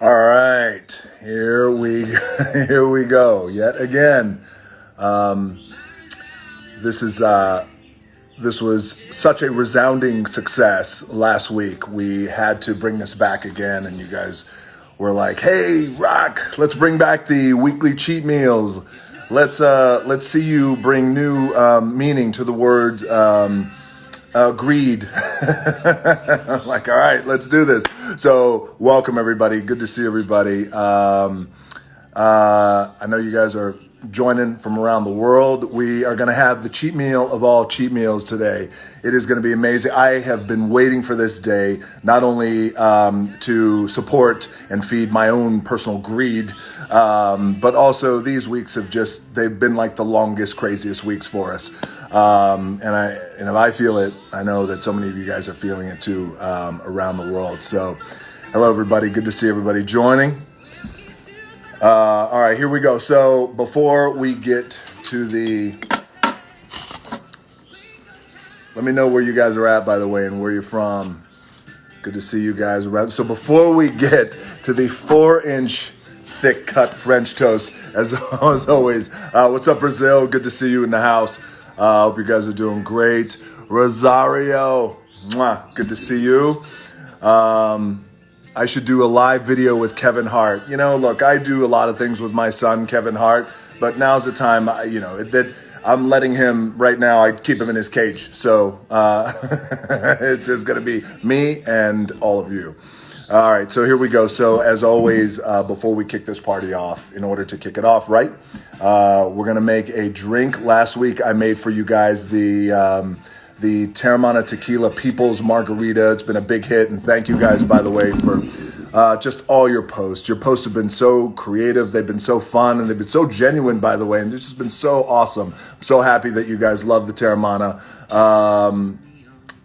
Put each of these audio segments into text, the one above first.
All right, here we here we go yet again. Um, this is this was such a resounding success last week. We had to bring this back again, and you guys were like, "Hey, Rock, let's bring back the weekly cheat meals. Let's see you bring new meaning to the word." Greed. I'm like, all right, let's do this. So, welcome everybody. Good to see everybody. I know you guys are joining from around the world. We are going to have the cheat meal of all cheat meals today. It is going to be amazing. I have been waiting for this day, not only to support and feed my own personal greed, but also these weeks they've been like the longest, craziest weeks for us. And if I feel it, I know that so many of you guys are feeling it too, around the world. So, hello everybody. Good to see everybody joining. All right, here we go. So before we get to let me know where you guys are at, by the way, and where you're from. Good to see you guys around. So before we get to the 4-inch thick cut French toast, as always, what's up, Brazil? Good to see you in the house. Hope you guys are doing great. Rosario, mwah, good to see you. I should do a live video with Kevin Hart. You know, look, I do a lot of things with my son, Kevin Hart, but now's the time, that I'm letting him right now. I keep him in his cage. So it's just going to be me and all of you. All right, so here we go. So as always, before we kick this party off, in order to kick it off, right, we're going to make a drink. Last week, I made for you guys the Teremana Tequila People's Margarita. It's been a big hit, and thank you guys, by the way, for just all your posts. Your posts have been so creative, they've been so fun, and they've been so genuine, by the way, and they've just been so awesome. I'm so happy that you guys love the Teremana,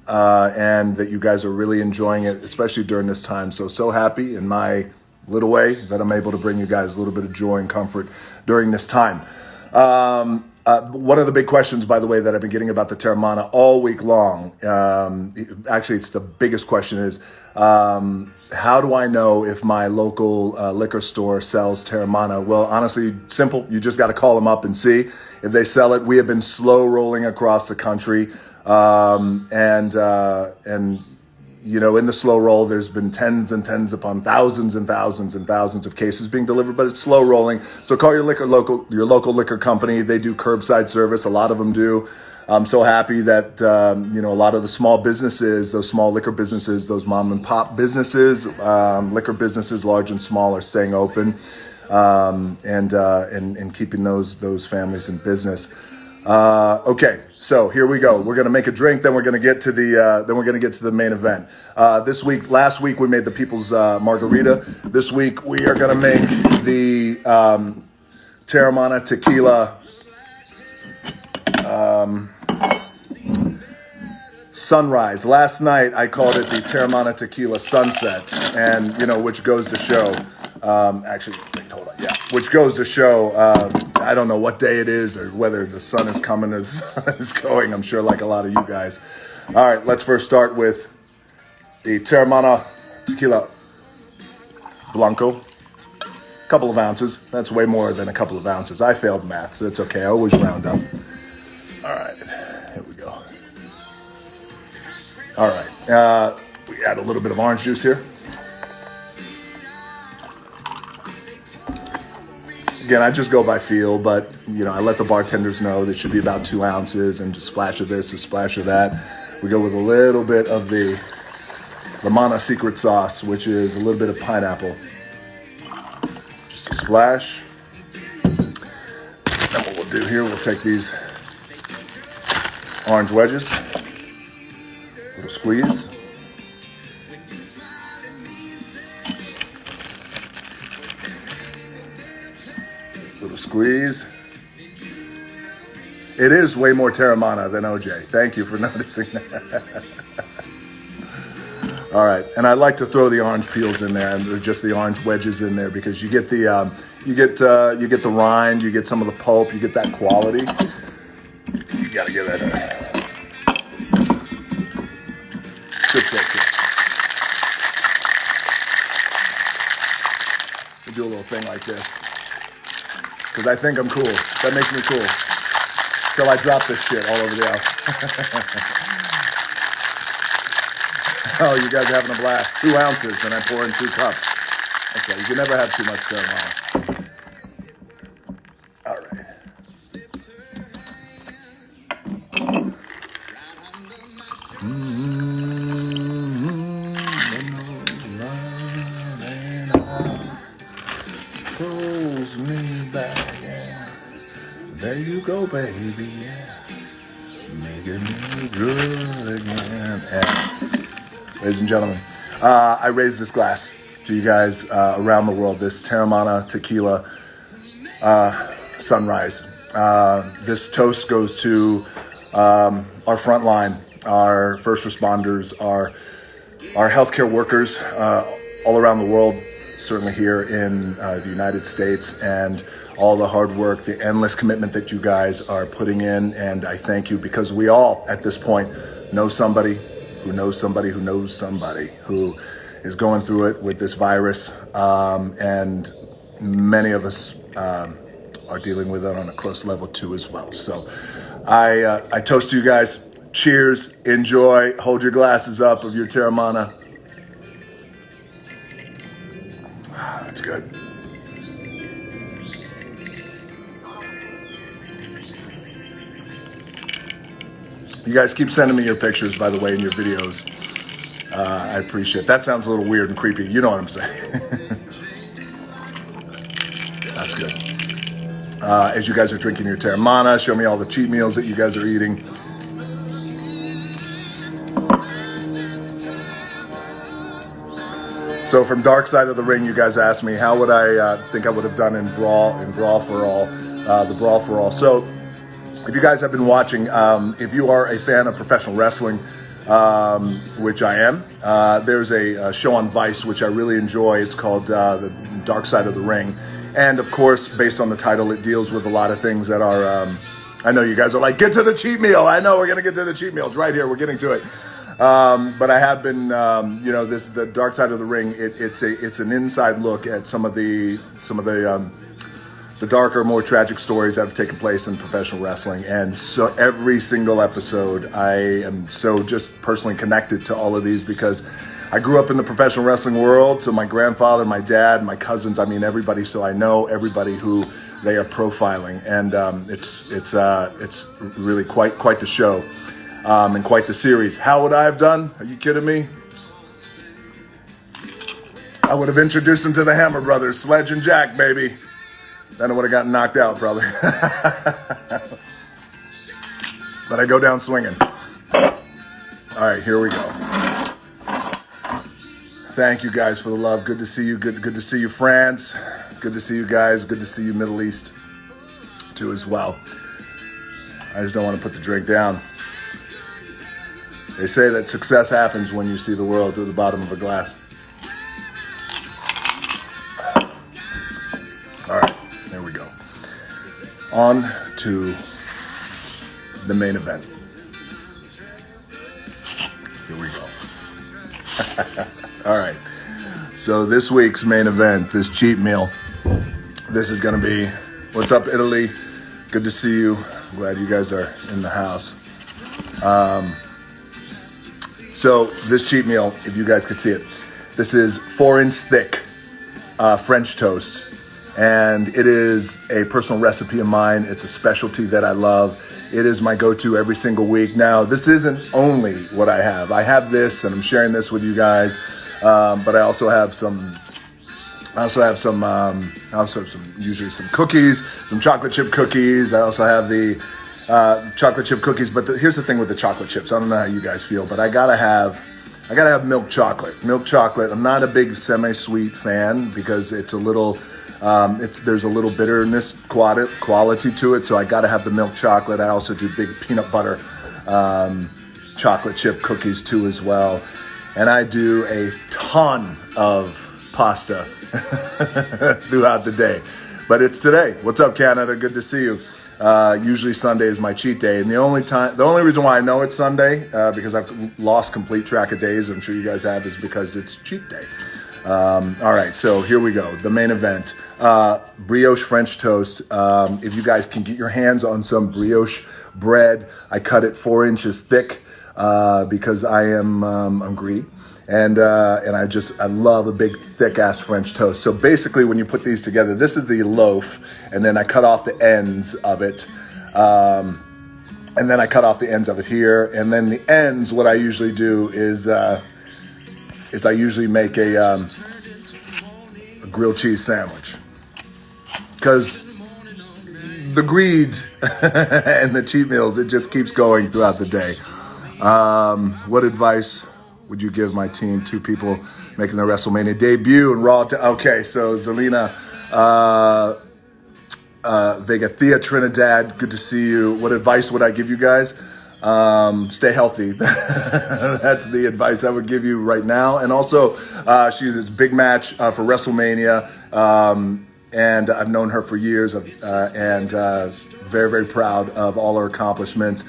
and that you guys are really enjoying it, especially during this time. So happy in my little way that I'm able to bring you guys a little bit of joy and comfort during this time. One of the big questions, by the way, that I've been getting about the Teremana all week long, actually it's the biggest question, is how do I know if my local liquor store sells Teremana? Well, honestly, simple. You just got to call them up and see if they sell it. We have been slow rolling across the country, and in the slow roll, there's been tens and tens upon thousands and thousands and thousands of cases being delivered, but it's slow rolling. So call your local liquor company. They do curbside service. A lot of them do. I'm so happy that, a lot of the small businesses, those small liquor businesses, those mom and pop businesses, liquor businesses, large and small, are staying open, and keeping those families in business. Okay, so here we go. We're gonna make a drink, then we're gonna get to the main event. Last week we made the People's Margarita. This week we are gonna make the Teremana Tequila Sunrise. Last night I called it the Teremana Tequila Sunset, and which goes to show. Which goes to show, I don't know what day it is or whether the sun is coming or the sun is going. I'm sure like a lot of you guys. All right, let's first start with the Teremana Tequila Blanco. A couple of ounces. That's way more than a couple of ounces. I failed math, so it's okay. I always round up. All right, here we go. All right, we add a little bit of orange juice here. Again, I just go by feel, but I let the bartenders know that it should be about 2 ounces, and just a splash of this, a splash of that. We go with a little bit of the La Manna secret sauce, which is a little bit of pineapple. Just a splash. Then what we'll do here, we'll take these orange wedges, a little squeeze. Squeeze. It is way more Teremana than OJ. Thank you for noticing that. All right, and I like to throw the orange peels in there, and just the orange wedges in there, because you get the rind, you get some of the pulp, you get that quality. You gotta give it a good shake here. do a little thing like this. Because I think I'm cool. That makes me cool. Till I drop this shit all over the house. Oh, you guys are having a blast. 2 ounces, and I pour in 2 cups. Okay, you can never have too much Teremana. All right. Pulls me back, yeah. There you go, baby, yeah. Making me good again. And, ladies and gentlemen, I raise this glass to you guys around the world. This Teremana Tequila Sunrise. This toast goes to our front line, our first responders, our healthcare workers all around the world, certainly here in the United States, and all the hard work, the endless commitment that you guys are putting in. And I thank you, because we all, at this point, know somebody who knows somebody who knows somebody who is going through it with this virus. And many of us are dealing with it on a close level too as well. So I toast to you guys. Cheers, enjoy, hold your glasses up of your Teremana. That's good. You guys keep sending me your pictures, by the way, and your videos. I appreciate it. That sounds a little weird and creepy. You know what I'm saying. That's good. As you guys are drinking your Teremana, show me all the cheat meals that you guys are eating. So from Dark Side of the Ring, you guys asked me, how would I think I would have done in Brawl for All, the Brawl for All. So if you guys have been watching, if you are a fan of professional wrestling, which I am, there's a show on Vice, which I really enjoy. It's called The Dark Side of the Ring. And of course, based on the title, it deals with a lot of things that are, I know you guys are like, get to the cheat meal. I know we're going to get to the cheat meals right here. We're getting to it. But I have been, the Dark Side of the Ring. It's an inside look at some of the darker, more tragic stories that have taken place in professional wrestling. And so every single episode, I am so just personally connected to all of these, because I grew up in the professional wrestling world. So my grandfather, my dad, my cousins, I mean, everybody. So I know everybody who they are profiling. And it's really quite the show. And quite the series. How would I have done? Are you kidding me? I would have introduced him to the Hammer Brothers, Sledge and Jack, baby. Then I would have gotten knocked out, probably. But I go down swinging. All right, here we go. Thank you guys for the love. Good to see you. Good to see you, France. Good to see you guys. Good to see you, Middle East, too, as well. I just don't want to put the drink down. They say that success happens when you see the world through the bottom of a glass. All right, there we go. On to the main event. Here we go. All right, so this week's main event, this cheat meal, this is going to be, what's up, Italy? Good to see you. I'm glad you guys are in the house. So this cheat meal, if you guys could see it, this is 4-inch thick French toast. And it is a personal recipe of mine. It's a specialty that I love. It is my go-to every single week. Now, this isn't only what I have. I have this, and I'm sharing this with you guys. But I also have some usually some cookies, some chocolate chip cookies. I also have the chocolate chip cookies. But here's the thing with the chocolate chips. I don't know how you guys feel, but I gotta have milk chocolate. Milk chocolate. I'm not a big semi-sweet fan because it's a little. There's a little bitterness quality to it, so I gotta have the milk chocolate. I also do big peanut butter chocolate chip cookies too as well, and I do a ton of pasta throughout the day. But it's today. What's up, Canada? Good to see you. Usually Sunday is my cheat day, and the only reason why I know it's Sunday because I've lost complete track of days. I'm sure you guys have, is because it's cheat day. All right, so here we go. The main event, brioche French toast. If you guys can get your hands on some brioche bread, I cut it 4 inches thick because I'm greedy. And I love a big thick ass French toast. So basically when you put these together, this is the loaf, and then I cut off the ends of it. And then I cut off the ends of it here. And then the ends, what I usually do is I usually make a grilled cheese sandwich. Because the greed and the cheat meals, it just keeps going throughout the day. What advice would you give my team? 2 people making their WrestleMania debut and Raw. Okay, so Zelina Vega, Thea Trinidad, good to see you. What advice would I give you guys? Stay healthy. That's the advice I would give you right now. And also, she's this big match for WrestleMania, and I've known her for years, and very, very proud of all her accomplishments.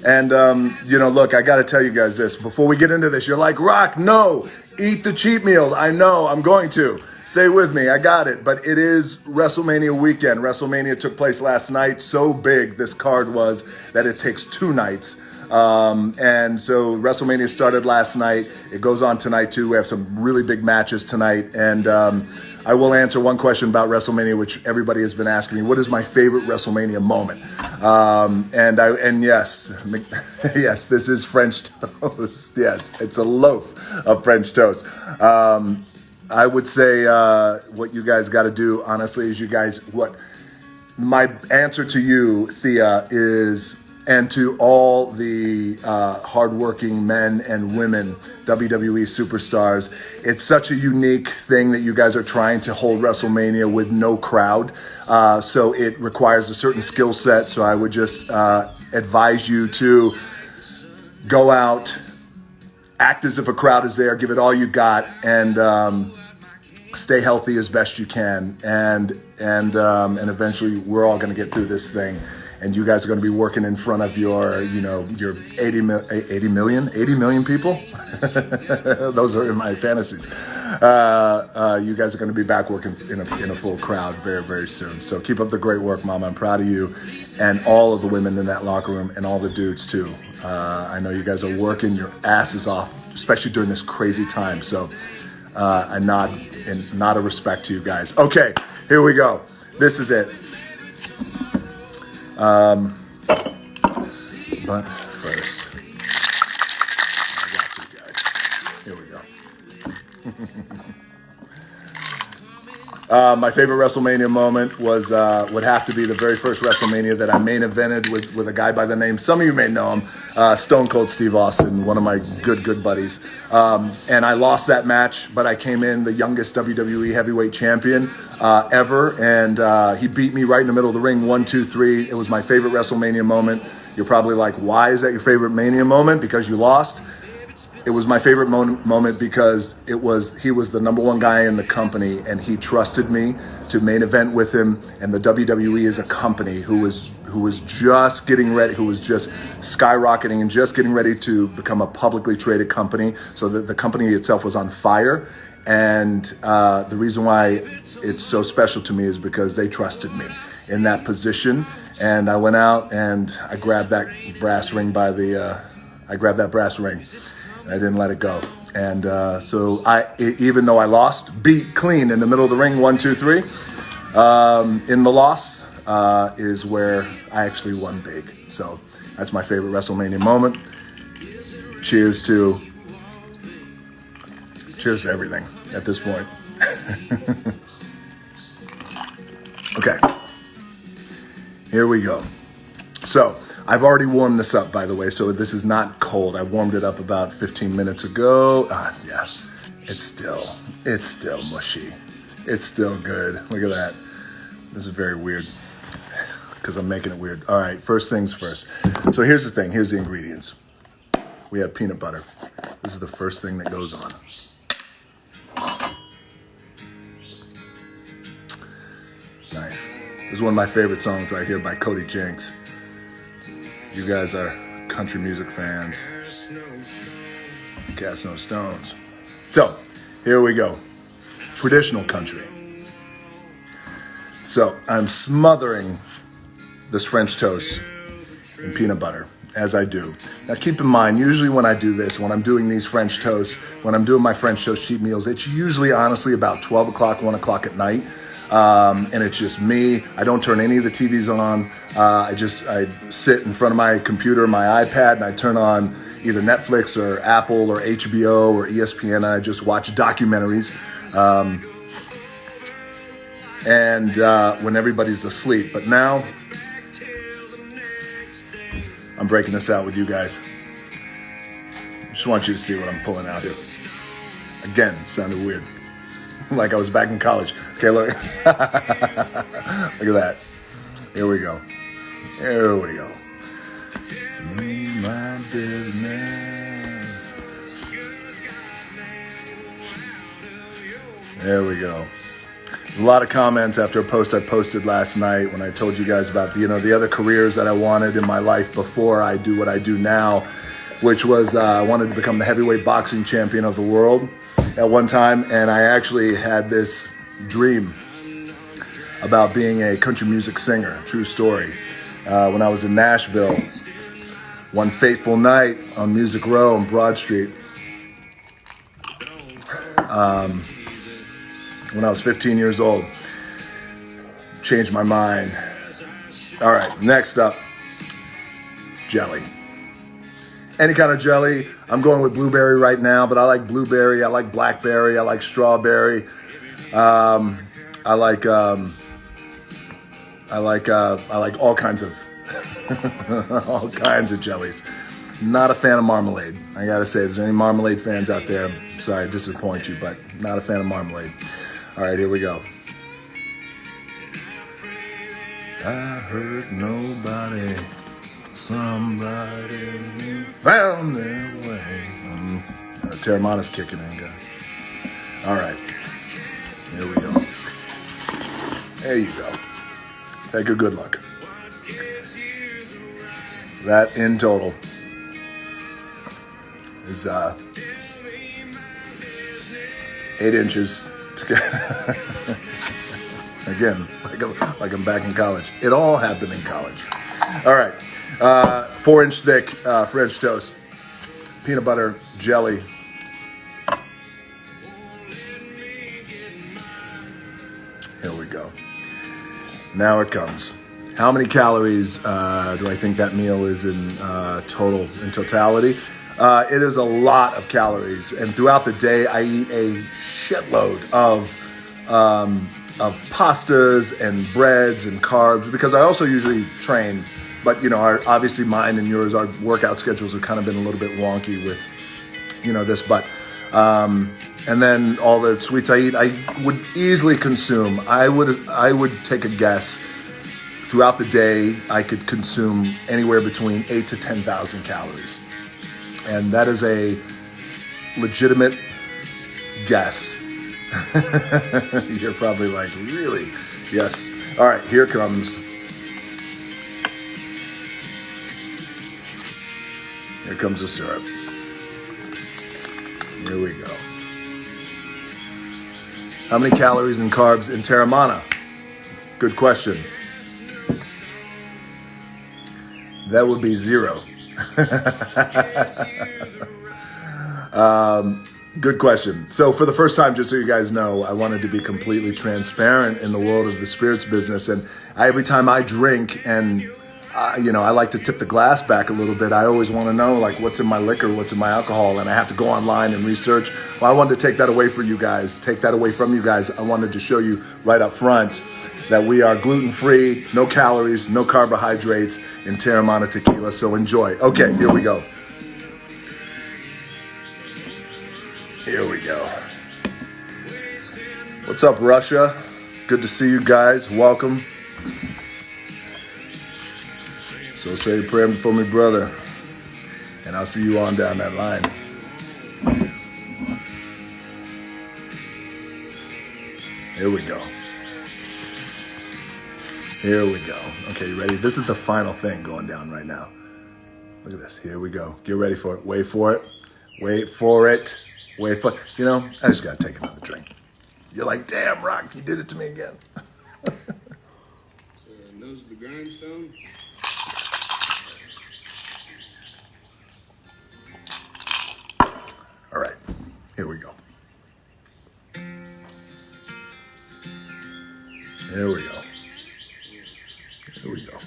And, look, I got to tell you guys this. Before we get into this, you're like, Rock, no, eat the cheat meal. I know, I'm going to. Stay with me, I got it. But it is WrestleMania weekend. WrestleMania took place last night. So big this card was that it takes 2 nights. And so WrestleMania started last night. It goes on tonight too. We have some really big matches tonight. And I will answer one question about WrestleMania, which everybody has been asking me. What is my favorite WrestleMania moment? And yes, yes, this is French toast. Yes, it's a loaf of French toast. I would say what you guys got to do, honestly, is what my answer to you, Thea, is, and to all the hardworking men and women, WWE superstars, it's such a unique thing that you guys are trying to hold WrestleMania with no crowd. So it requires a certain skill set. So I would just advise you to go out, act as if a crowd is there, give it all you got, and stay healthy as best you can. And eventually we're all going to get through this thing. And you guys are going to be working in front of your 80 million people. Those are in my fantasies. You guys are going to be back working in a full crowd very, very soon. So keep up the great work, Mama. I'm proud of you and all of the women in that locker room and all the dudes too. I know you guys are working your asses off, especially during this crazy time. So I nod a respect to you guys. Okay, here we go. This is it. But first, I got you guys. Here we go. My favorite WrestleMania moment was would have to be the very first WrestleMania that I main evented with a guy by the name, some of you may know him, Stone Cold Steve Austin, one of my good buddies. And I lost that match, but I came in the youngest WWE heavyweight champion ever, and he beat me right in the middle of the ring, 1, 2, 3. It was my favorite WrestleMania moment. You're probably like, why is that your favorite Mania moment? Because you lost. It was my favorite moment because he was the number 1 guy in the company, and he trusted me to main event with him. And the WWE is a company who was just getting ready, who was just skyrocketing and just getting ready to become a publicly traded company. So the company itself was on fire. And the reason why it's so special to me is because they trusted me in that position. And I went out and I grabbed that brass ring I didn't let it go. And so even though I lost, beat clean in the middle of the ring, 1, 2, 3, in the loss is where I actually won big. So that's my favorite WrestleMania moment. Cheers to everything at this point. Okay, here we go. So I've already warmed this up, by the way, so this is not cold. I warmed it up about 15 minutes ago. Yeah, it's still mushy. It's still good. Look at that. This is very weird because I'm making it weird. All right, first things first. So here's the thing. Here's the ingredients. We have peanut butter. This is the first thing that goes on. Nice. This is one of my favorite songs right here by Cody Jinks. You guys are country music fans. Cast No Stones. So, here we go. traditional country. So I'm smothering this French toast in peanut butter, as I do. Now keep in mind, usually when I do this, when I'm doing these French toasts, when I'm doing my French toast cheat meals, it's usually honestly about 12 o'clock, 1 o'clock at night. And it's just me. I don't turn any of the TVs on. I sit in front of my computer, my iPad, and I turn on either Netflix or Apple or HBO or ESPN. And I just watch documentaries. When everybody's asleep. But now, I'm breaking this out with you guys. Just want you to see what I'm pulling out here. Again, sounded weird. Like I was back in college. Okay, look. Look at that. Here we go. Here we go. My business. There we go. There's a lot of comments after a post I posted last night when I told you guys about the other careers that I wanted in my life before I do what I do now, which was I wanted to become the heavyweight boxing champion of the world at one time, and I actually had this dream about being a country music singer. True story. When I was in Nashville, one fateful night on Music Row on Broad Street, when I was 15 years old, changed my mind. All right, next up, jelly. Any kind of jelly. I'm going with blueberry right now, but I like blueberry, I like blackberry, I like strawberry. I like all kinds of all kinds of jellies. Not a fan of marmalade. I gotta say, if there's any marmalade fans out there, I'm sorry to disappoint you, but not a fan of marmalade. All right, here we go. I hurt nobody. Somebody found their way. Terramana's kicking in, guys. All right, here we go. There you go. Take a good look. That in total is 8 inches. Again, like I'm back in college. It all happened in college. All right. 4-inch thick French toast, peanut butter, jelly. Here we go. Now it comes. How many calories do I think that meal is in totality? It is a lot of calories, and throughout the day I eat a shitload of pastas and breads and carbs because I also usually train. But, obviously mine and yours, our workout schedules have kind of been a little bit wonky with, this. But, and then all the sweets I eat, I would easily consume. I would take a guess. Throughout the day, I could consume anywhere between 8,000 to 10,000 calories. And that is a legitimate guess. You're probably like, really? Yes. All right, here comes. Here comes the syrup. Here we go. How many calories and carbs in Terramana? Good question. That would be 0. Good question. So for the first time, just so you guys know, I wanted to be completely transparent in the world of the spirits business. And every time I drink and I like to tip the glass back a little bit. I always want to know what's in my liquor, what's in my alcohol, and I have to go online and research. Well, I wanted to take that away from you guys. I wanted to show you right up front that we are gluten-free, no calories, no carbohydrates in Terramana tequila. So enjoy. Okay, here we go. Here we go. What's up, Russia? Good to see you guys. Welcome. So say a prayer for me, brother, and I'll see you on down that line. Here we go. Here we go. Okay, you ready? This is the final thing going down right now. Look at this. Here we go. Get ready for it. Wait for it. Wait for it. Wait for it. I just got to take another drink. You're like, damn, Rock, you did it to me again. So, nose of the grindstone. All right, here we go. Here we go. Here we go.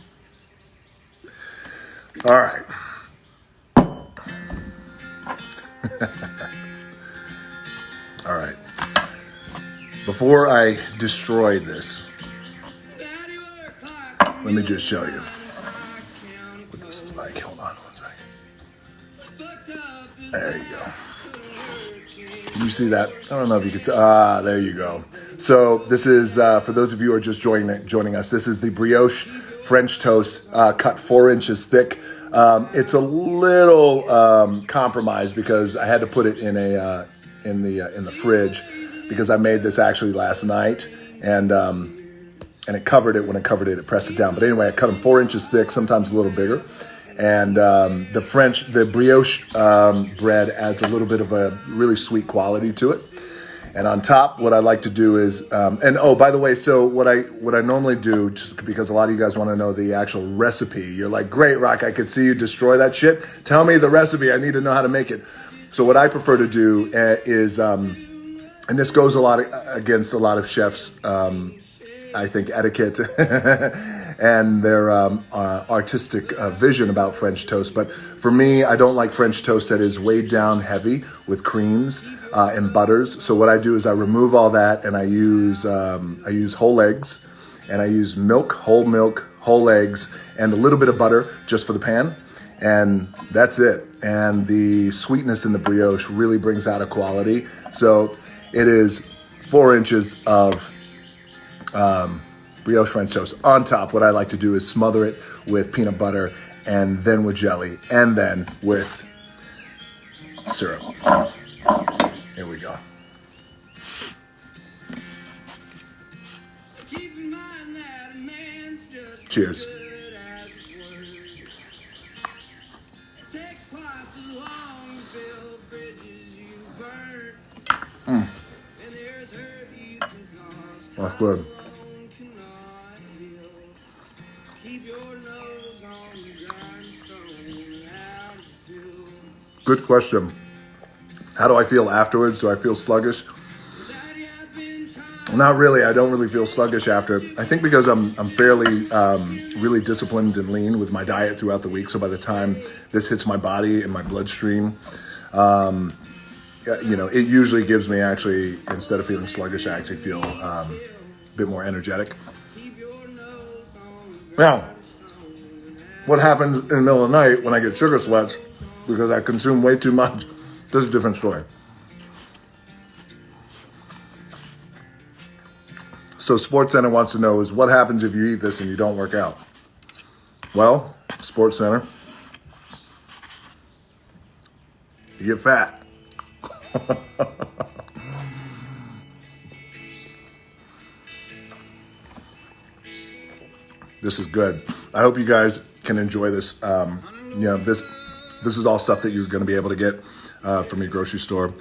All right. All right. Before I destroy this, let me just show you what this is like. Hold on one second. There you go. You see that? I don't know if you could. There you go. So this is for those of you who are just joining us. This is the brioche French toast, cut 4 inches thick. It's a little compromised because I had to put it in the fridge because I made this actually last night and it covered it. When it covered it, it pressed it down. But anyway, I cut them 4 inches thick, sometimes a little bigger. And the brioche bread adds a little bit of a really sweet quality to it. And on top, what I like to do is, and oh, by the way, so what I normally do, just because a lot of you guys want to know the actual recipe. You're like, great, Rock, I could see you destroy that shit. Tell me the recipe. I need to know how to make it. So what I prefer to do is, and this goes a lot against a lot of chefs, I think, etiquette and their artistic vision about French toast. But for me, I don't like French toast that is weighed down heavy with creams and butters. So what I do is I remove all that and I use whole eggs and I use whole milk, whole eggs, and a little bit of butter just for the pan. And that's it. And the sweetness in the brioche really brings out a quality. So it is 4 inches of brioche French toast. On top, what I like to do is smother it with peanut butter and then with jelly and then with syrup. Here we go. Cheers. That's good. Good question. How do I feel afterwards? Do I feel sluggish? Not really. I don't really feel sluggish after. I think because I'm fairly really disciplined and lean with my diet throughout the week. So by the time this hits my body and my bloodstream, it usually gives me actually, instead of feeling sluggish, I actually feel a bit more energetic. Now, what happens in the middle of the night when I get sugar sweats because I consume way too much? That's a different story. So SportsCenter wants to know is what happens if you eat this and you don't work out? Well, SportsCenter, you get fat. This is good. I hope you guys can enjoy this. This is all stuff that you're going to be able to get from your grocery store.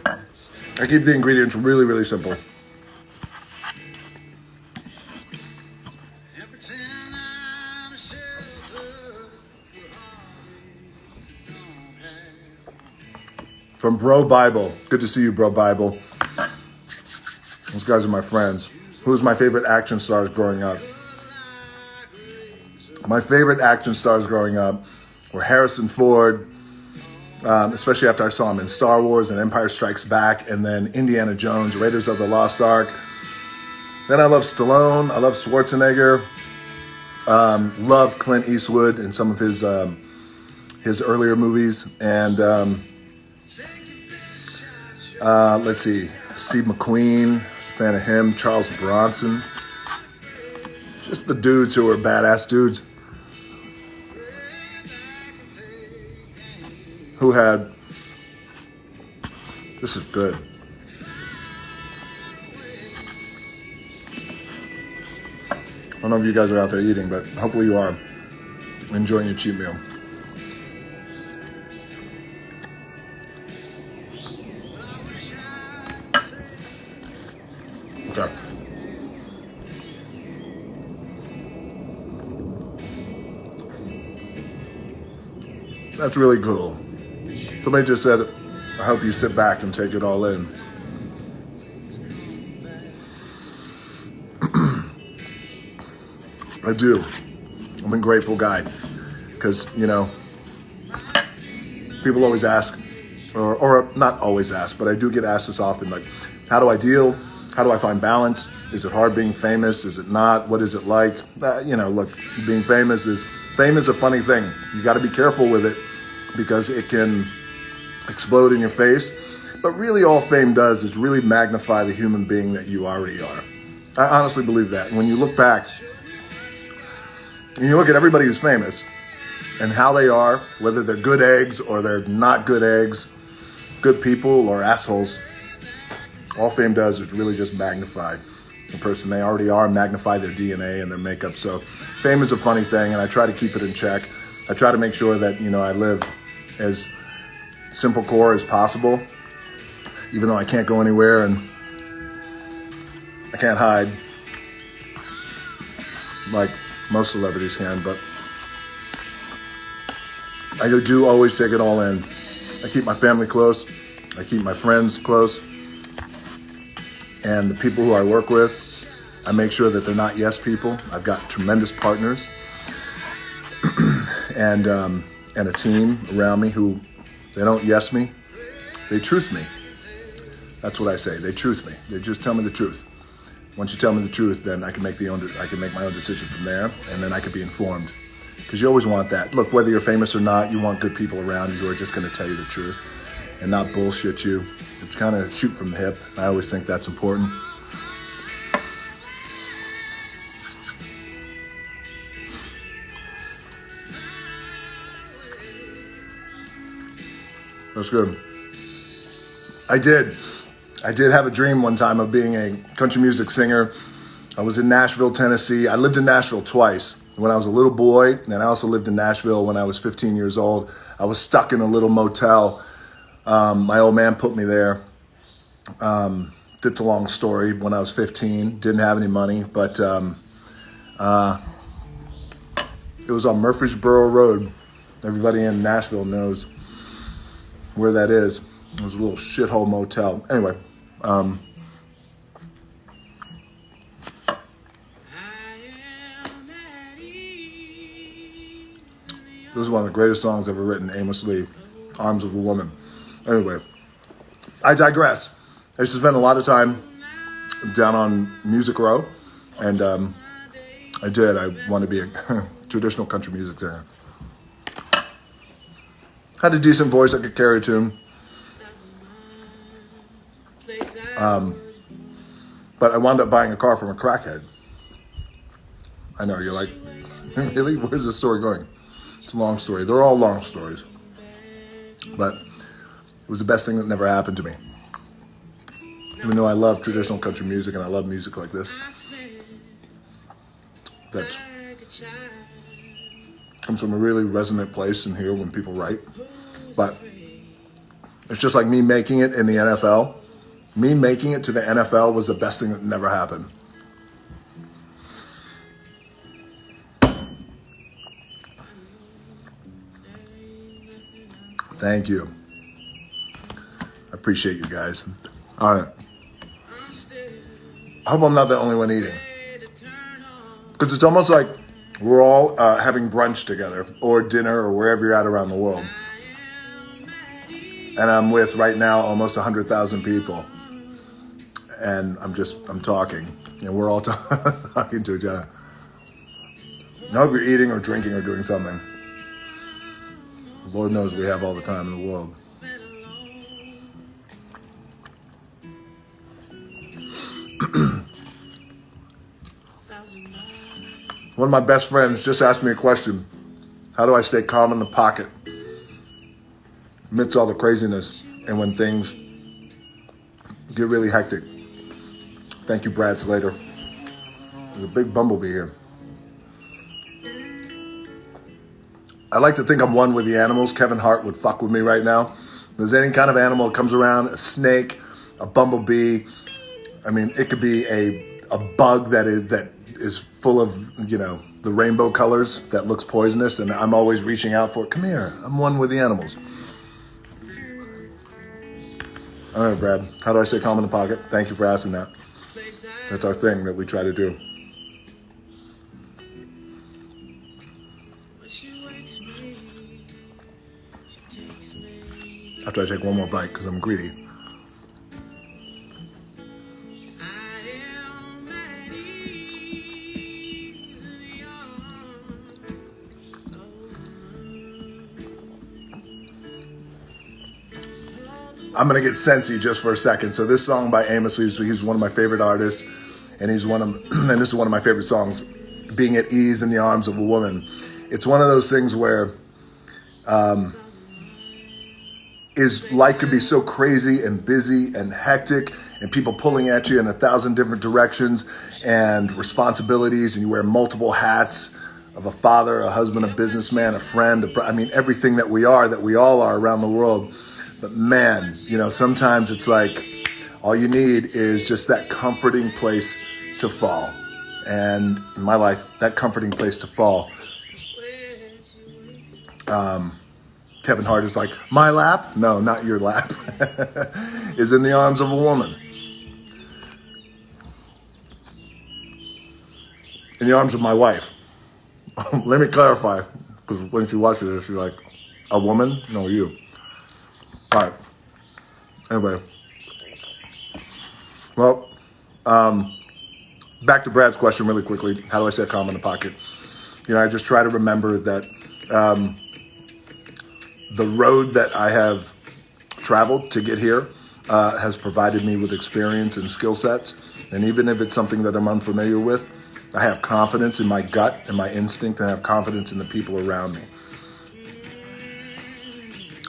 I keep the ingredients really, really simple. From Bro Bible. Good to see you, Bro Bible. Those guys are my friends. Who's my favorite action stars growing up? My favorite action stars growing up were Harrison Ford, especially after I saw him in Star Wars and Empire Strikes Back, and then Indiana Jones, Raiders of the Lost Ark. Then I love Stallone. I love Schwarzenegger. Loved Clint Eastwood in some of his earlier movies. And let's see, Steve McQueen, I was a fan of him. Charles Bronson. Just the dudes who are badass dudes. Who had, this is good. I don't know if you guys are out there eating, but hopefully you are enjoying your cheat meal. Okay. That's really cool. Somebody just said, I hope you sit back and take it all in. I do. I'm a grateful guy because, you know, people always ask, or not always ask, but I do get asked this often, like, how do I deal? How do I find balance? Is it hard being famous? Is it not? What is it like? You know, look, being famous is a funny thing. You got to be careful with it because it can explode in your face. But really all fame does is really magnify the human being that you already are. I honestly believe that. When you look back, and you look at everybody who's famous and how they are, whether they're good eggs or they're not good eggs, good people or assholes, all fame does is really just magnify the person they already are, magnify their DNA and their makeup. So fame is a funny thing, and I try to keep it in check. I try to make sure that, you know, I live as simple core as possible, even though I can't go anywhere and I can't hide like most celebrities can, but I do always take it all in. I keep my family close. I keep my friends close. And the people who I work with, I make sure that they're not yes people. I've got tremendous partners and a team around me who, they don't yes me, they truth me. That's what I say. They truth me. They just tell me the truth. Once you tell me the truth, then I can make my own decision from there, and then I can be informed. Because you always want that. Look, whether you're famous or not, you want good people around you who are just going to tell you the truth and not bullshit you. But kind of shoot from the hip. I always think that's important. That's good. I did have a dream one time of being a country music singer. I was in Nashville, Tennessee. I lived in Nashville twice. When I was a little boy, and I also lived in Nashville when I was 15 years old. I was stuck in a little motel. My old man put me there. It's a long story. When I was 15, didn't have any money, but it was on Murfreesboro Road. Everybody in Nashville knows where that is. It was a little shithole motel. Anyway, this is one of the greatest songs ever written, Amos Lee, Arms of a Woman. Anyway, I digress. I used to spend a lot of time down on Music Row, and I want to be a traditional country music singer. Had a decent voice, I could carry a tune. But I wound up buying a car from a crackhead. I know, you're like, really? Where's this story going? It's a long story. They're all long stories. But it was the best thing that never happened to me. Even though I love traditional country music and I love music like this. That comes from a really resonant place in here when people write. But it's just like me making it in the NFL. Me making it to the NFL was the best thing that never happened. Thank you. I appreciate you guys. All right. I hope I'm not the only one eating. Because it's almost like we're all having brunch together or dinner or wherever you're at around the world. And I'm with right now almost 100,000 people. And I'm talking. And we're all talking to each other. I hope you're eating or drinking or doing something. Lord knows we have all the time in the world. One of my best friends just asked me a question. How do I stay calm in the pocket amidst all the craziness and when things get really hectic? Thank you, Brad Slater. There's a big bumblebee here. I like to think I'm one with the animals. Kevin Hart would fuck with me right now. If there's any kind of animal that comes around, a snake, a bumblebee, I mean, it could be a bug that is full of, the rainbow colors that looks poisonous, and I'm always reaching out for it. Come here, I'm one with the animals. All right, Brad, how do I say calm in the pocket? Thank you for asking that. That's our thing that we try to do. After I take one more bite, because I'm greedy. I'm gonna get sensey just for a second. So this song by Amos Lee, he's one of my favorite artists, and and this is one of my favorite songs, "Being at Ease in the Arms of a Woman." It's one of those things where life could be so crazy and busy and hectic, and people pulling at you in 1,000 different directions, and responsibilities, and you wear multiple hats of a father, a husband, a businessman, a friend, everything that we all are around the world. But man, sometimes it's like all you need is just that comforting place to fall. And in my life, that comforting place to fall, Kevin Hart is like, my lap? No, not your lap. Is in the arms of a woman. In the arms of my wife. Let me clarify, because when she watches this, she's like, a woman? No, you. All right. Anyway. Well, back to Brad's question really quickly. How do I set calm in the pocket? I just try to remember that the road that I have traveled to get here has provided me with experience and skill sets. And even if it's something that I'm unfamiliar with, I have confidence in my gut and my instinct, and I have confidence in the people around me.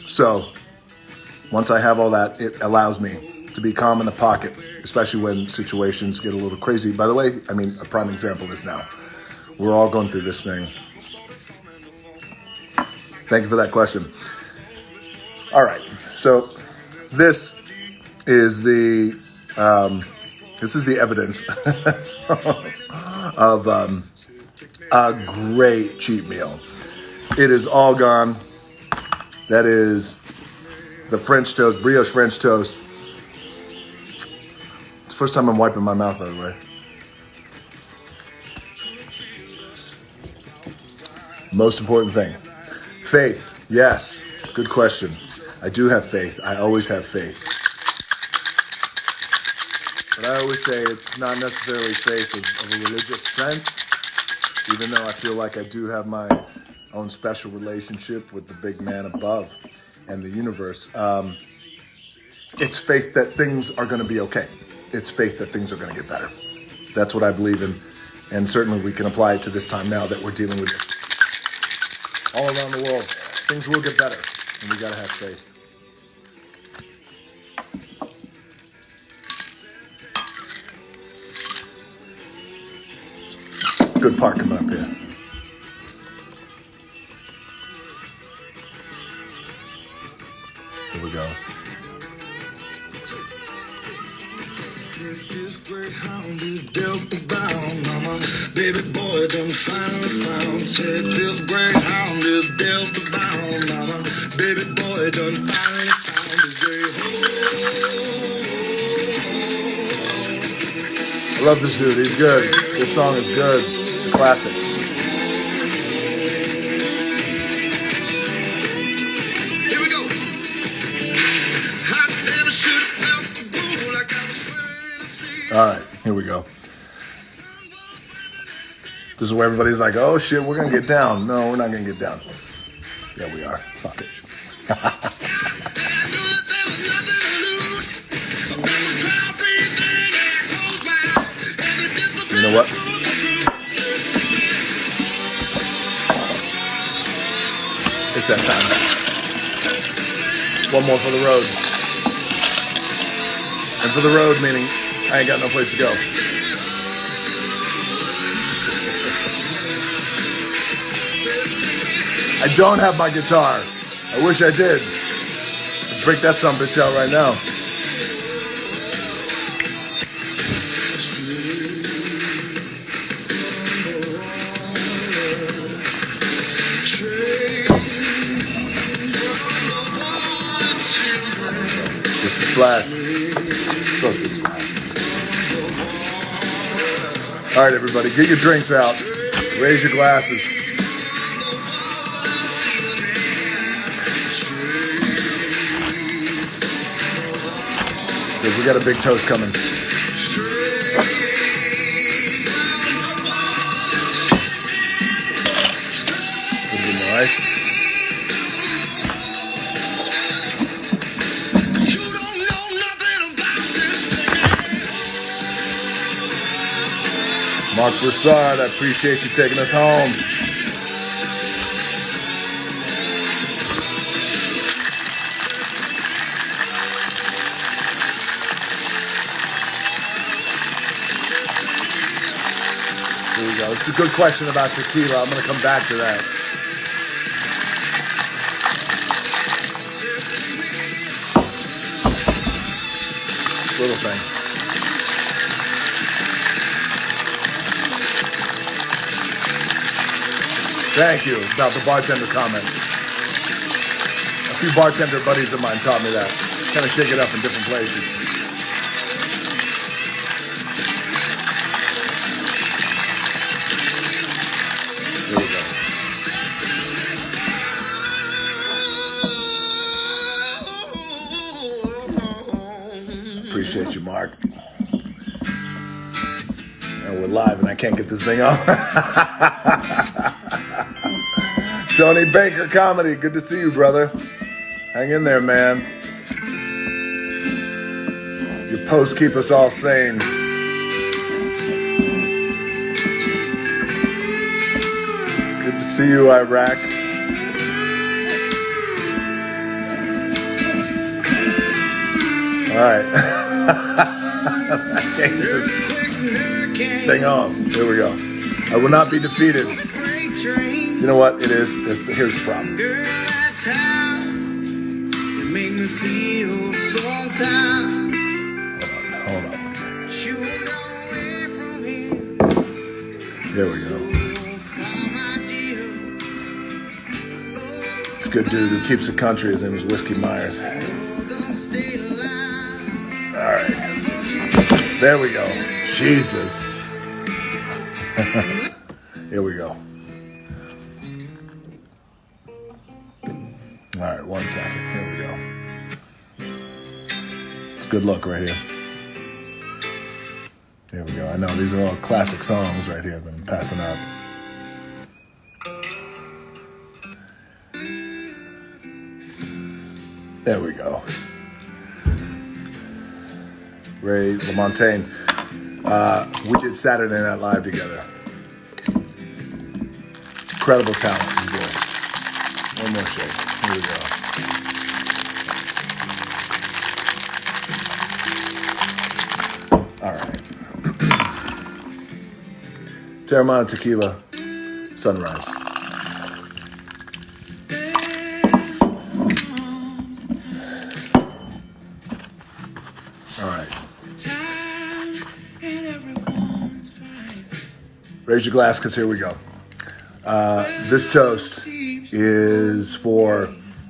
So once I have all that, it allows me to be calm in the pocket, especially when situations get a little crazy. By the way, a prime example is now. We're all going through this thing. Thank you for that question. All right, so this is the evidence of a great cheat meal. It is all gone. That is the French toast, brioche French toast. It's the first time I'm wiping my mouth, by the way. Most important thing, faith. Yes, good question. I do have faith. I always have faith. But I always say it's not necessarily faith of a religious sense, even though I feel like I do have my own special relationship with the big man above and the universe. It's faith that things are going to be okay. It's faith that things are going to get better. That's what I believe in, and certainly we can apply it to this time now that we're dealing with this. All around the world, things will get better, and we got to have faith. Good part coming up here. Here we go. This greyhound is Delta bound, mama. Baby boy done finally found. Said this greyhound is Delta bound, mama. Baby boy done finally found his greyhound. I love this dude. He's good. This song is good. It's a classic. Here we go. I never should have felt the bull like I was trying to see. All right, here we go. This is where everybody's like, oh shit, we're going to get down. No, we're not going to get down. Yeah, we are. Fuck it. You know what? It's that time. One more for the road. And for the road, meaning I ain't got no place to go. I don't have my guitar. I wish I did. I'd break that son of a bitch out right now. splash. Supposed to be splash. All right, everybody, get your drinks out. Raise your glasses. Because we got a big toast coming. A little bit more ice. Mark Broussard, I appreciate you taking us home. There we go. It's a good question about tequila. I'm going to come back to that. Little thing. Thank you. About the bartender comment. A few bartender buddies of mine taught me that. Kind of shake it up in different places. Here we go. Appreciate you, Mark. And we're live and I can't get this thing on. Tony Baker Comedy, good to see you, brother. Hang in there, man. Your posts keep us all sane. Good to see you, Iraq. All right. I can't get this thing off. Here we go. I will not be defeated. You know what it is? Here's the problem. Girl, that's how you make me feel sometimes. Hold on one second. You won't go away from here. There we go. It's a good dude who keeps the country. His name is Whiskey Myers. All right. There we go. Jesus. Here we go. All right, 1 second. Here we go. It's a good look right here. Here we go. I know these are all classic songs right here that I'm passing out. There we go. Ray LaMontagne. We did Saturday Night Live together. Incredible talent and voice. One more shake. Here we go. All right. Teremana Tequila, Sunrise. All right. Raise your glass, because here we go. This toast is for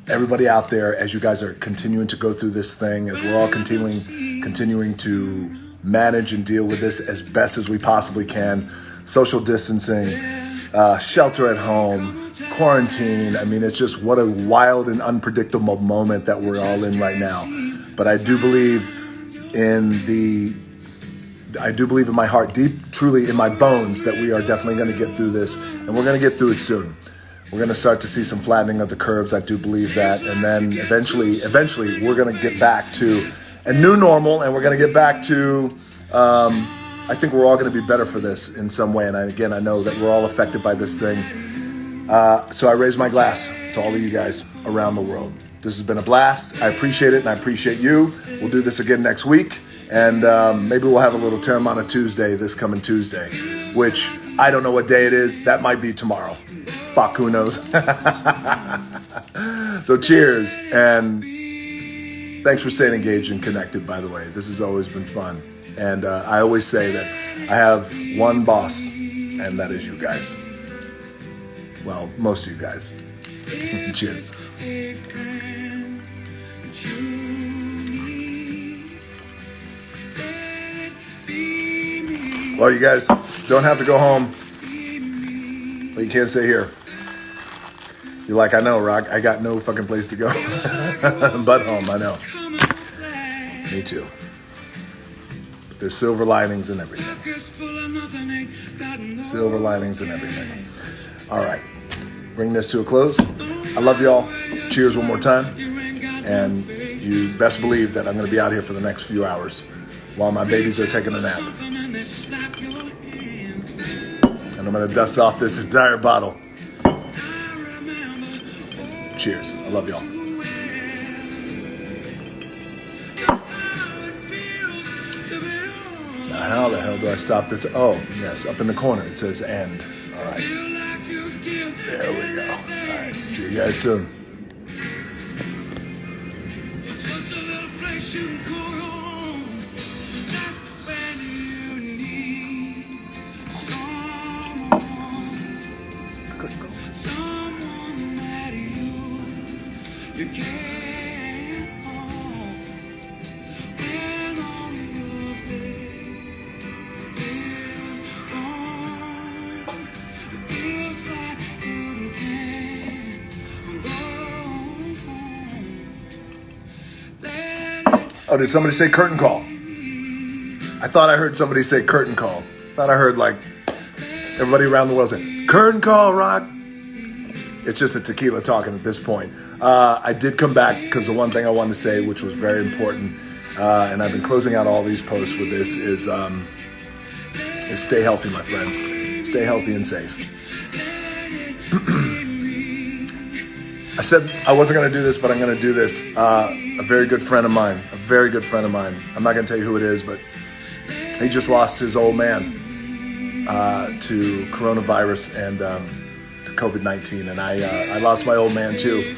everybody out there as you guys are continuing to go through this thing, as we're all continuing to manage and deal with this as best as we possibly can. Social distancing, shelter at home, quarantine. I mean, it's just what a wild and unpredictable moment that we're all in right now. But I do believe in my heart, deep, truly in my bones, that we are definitely going to get through this, and we're going to get through it soon. We're going to start to see some flattening of the curves. I do believe that. And then eventually, we're going to get back to a new normal, and we're going to get back to, I think we're all going to be better for this in some way. And I know that we're all affected by this thing. So I raise my glass to all of you guys around the world. This has been a blast. I appreciate it, and I appreciate you. We'll do this again next week. And maybe we'll have a little Teremana Tuesday this coming Tuesday, which I don't know what day it is. That might be tomorrow. Fuck, who knows? So cheers, and thanks for staying engaged and connected, by the way. This has always been fun. And I always say that I have one boss, and that is you guys. Well, most of you guys. Cheers. Well, you guys don't have to go home, but you can't stay here. You're like, I know, Rock. I got no fucking place to go but home. I know. Me too. But there's silver linings in everything. Silver linings in everything. All right. Bring this to a close. I love y'all. Cheers one more time. And you best believe that I'm going to be out here for the next few hours while my babies are taking a nap. And I'm going to dust off this entire bottle. Cheers. I love y'all. Now, how the hell do I stop this? Oh, yes, up in the corner it says end. All right. There we go. All right. See you guys soon. Oh, did somebody say curtain call? I thought I heard somebody say curtain call. I thought I heard like everybody around the world say, curtain call, Rock. It's just a tequila talking at this point. I did come back because the one thing I wanted to say, which was very important, and I've been closing out all these posts with this, is stay healthy, my friends. Stay healthy and safe. I said I wasn't going to do this, but I'm going to do this. A very good friend of mine, I'm not going to tell you who it is, but he just lost his old man to coronavirus and to COVID-19. And I lost my old man too.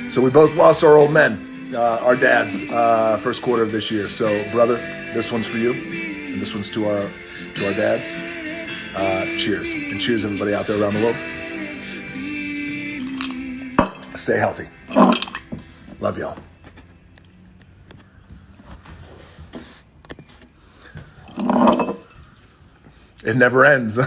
So we both lost our old men, our dads, first quarter of this year. So brother, this one's for you. And this one's to our dads. Cheers. And cheers everybody out there around the world. Stay healthy. Love y'all. It never ends.